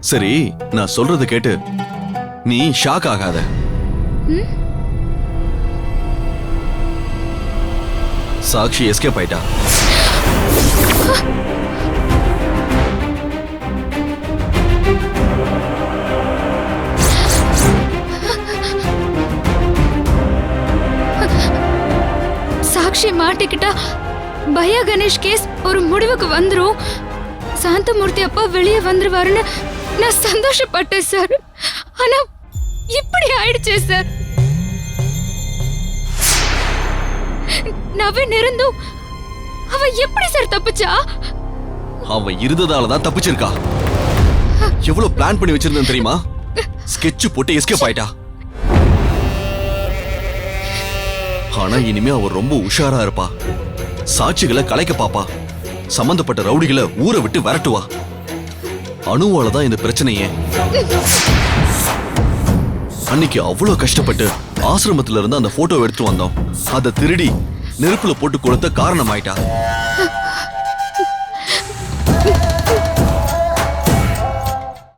சரி, நான் சொல்றது கேட்டு நீ ஷாக் ஆகாத. சாக்ஷி எஸ்கேப் ஆயிட்டா. சாக்ஷி மாட்டிக்கிட்டா பயா கணேஷ் கேஸ் ஒரு முடிவுக்கு வந்துரும், சாந்தமூர்த்தி அப்பா வெளியே வந்துருவாருன்னு நான் சந்தோஷப்பட்டேன் சார். ஆனா இப்படி ஆயிடுச்சே சார். நவீன் இருந்தும் அவ எப்படி சார் தப்பிச்சா? அவ இருந்ததாலதான் தப்பிச்சிருக்கா. எவ்வளவு பிளான் பண்ணி வச்சிருந்தேன் தெரியுமா? ஸ்கெட்ச் போட்டு எஸ்கேப் ஆயிட்டா. ஆனா இனிமே அவ ரொம்ப உஷாரா இருப்பா. சாட்சிகளை கலைக்க பாப்பா. சம்பந்தப்பட்ட ரவுடிகளை ஊரை விட்டு விரட்டுவா. அணுவாலதான் இந்த பிரச்சனையே. அன்னைக்கு அவ்வளவு கஷ்டப்பட்டு ஆசிரமத்துல இருந்து அந்த போட்டோ எடுத்து வந்தோம். அதை திருடி நெருப்புல போட்டு கொடுத்த காரணம் ஆயிட்டா.